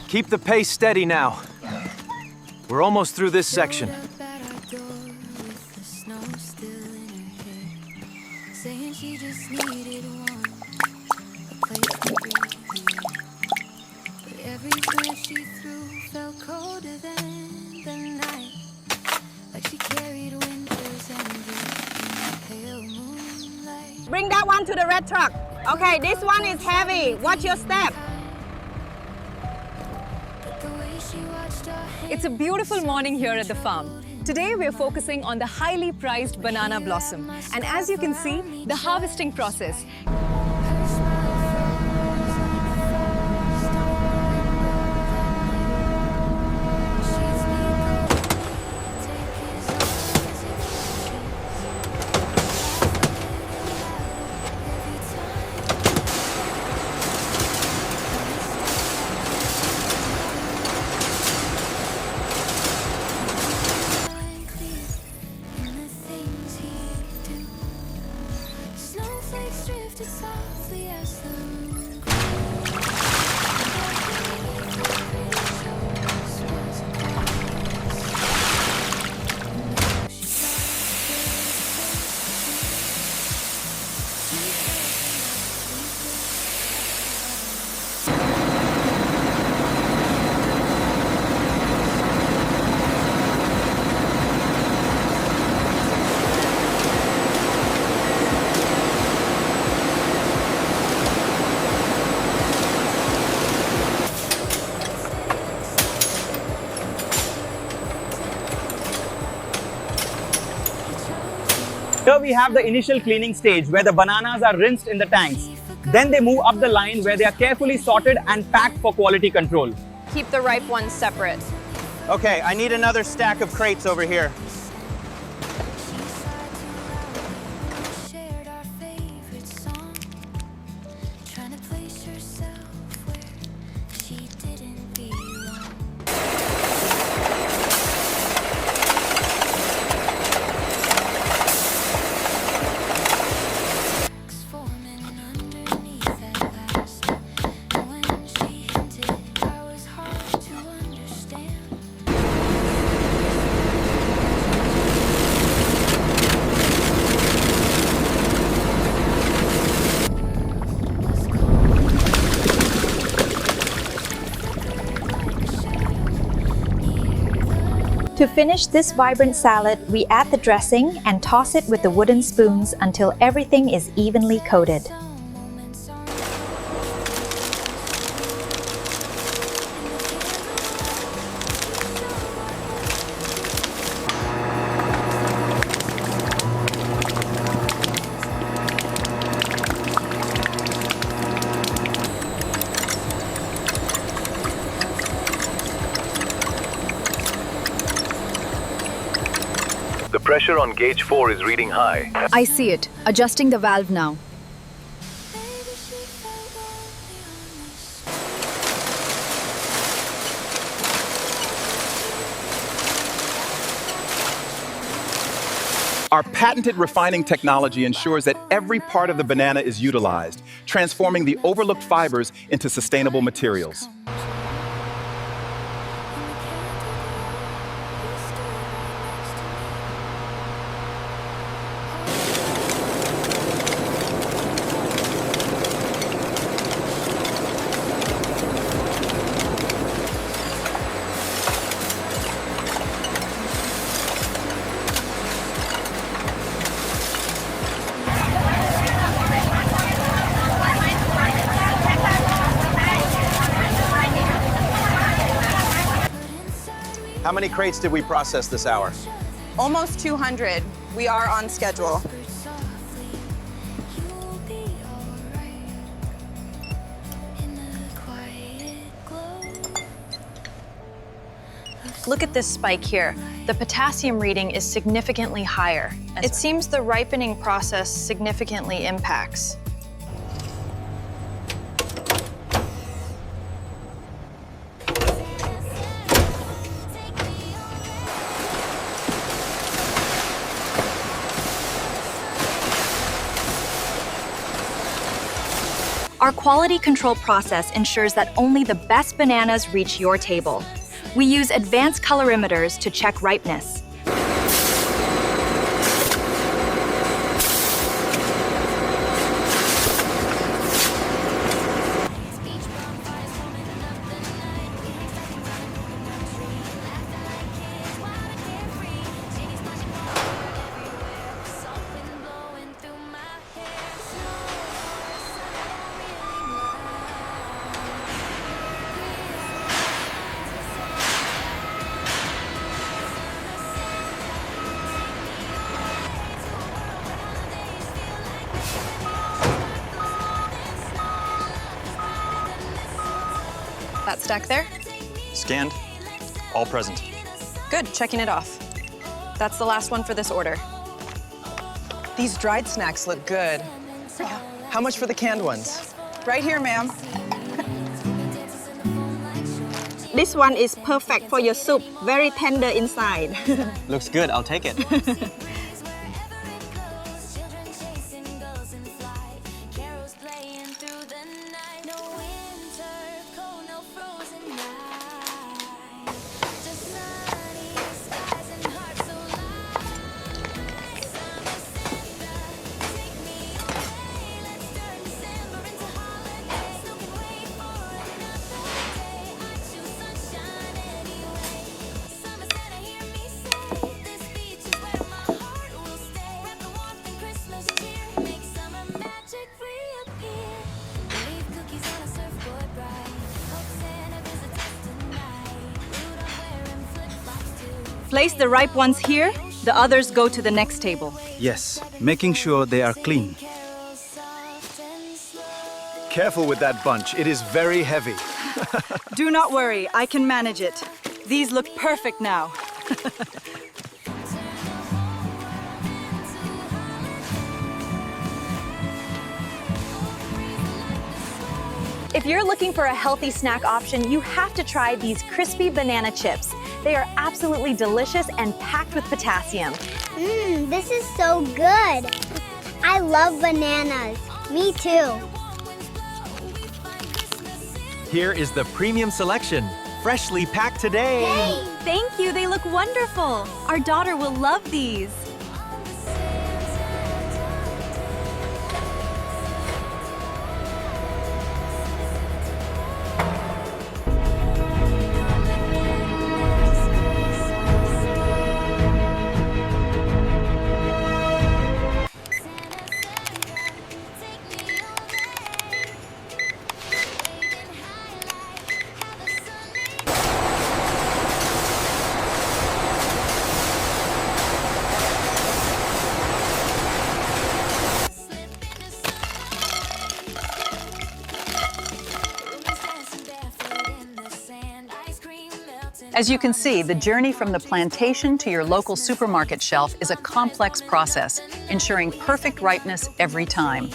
Keep the pace steady now. We're almost through this section. Bring that one to the red truck. Okay, this one is heavy. Watch your step. It's a beautiful morning here at the farm. Today we're focusing on the highly prized banana blossom. And as you can see, the harvesting process. Here we have the initial cleaning stage where the bananas are rinsed in the tanks. Then they move up the line where they are carefully sorted and packed for quality control. Keep the ripe ones separate. Okay, I need another stack of crates over here. To finish this vibrant salad, we add the dressing and toss it with the wooden spoons until everything is evenly coated. The pressure on gauge 4 is reading high. I see it. Adjusting the valve now. Our patented refining technology ensures that every part of the banana is utilized, transforming the overlooked fibers into sustainable materials. How many crates did we process this hour? Almost 200. We are on schedule. Look at this spike here. The potassium reading is significantly higher. It seems the ripening process significantly impacts. Our quality control process ensures that only the best bananas reach your table. We use advanced colorimeters to check ripeness. That stack there? Scanned. All present. Good, checking it off. That's the last one for this order. These dried snacks look good. How much for the canned ones? Right here, ma'am. This one is perfect for your soup. Very tender inside. Looks good. I'll take it. Place the ripe ones here, the others go to the next table. Yes, making sure they are clean. Careful with that bunch. It is very heavy. Do not worry, I can manage it. These look perfect now. If you're looking for a healthy snack option, you have to try these crispy banana chips. They are absolutely delicious and packed with potassium. This is so good. I love bananas. Me too. Here is the premium selection. Freshly packed today. Thank you, they look wonderful. Our daughter will love these. As you can see, the journey from the plantation to your local supermarket shelf is a complex process, ensuring perfect ripeness every time.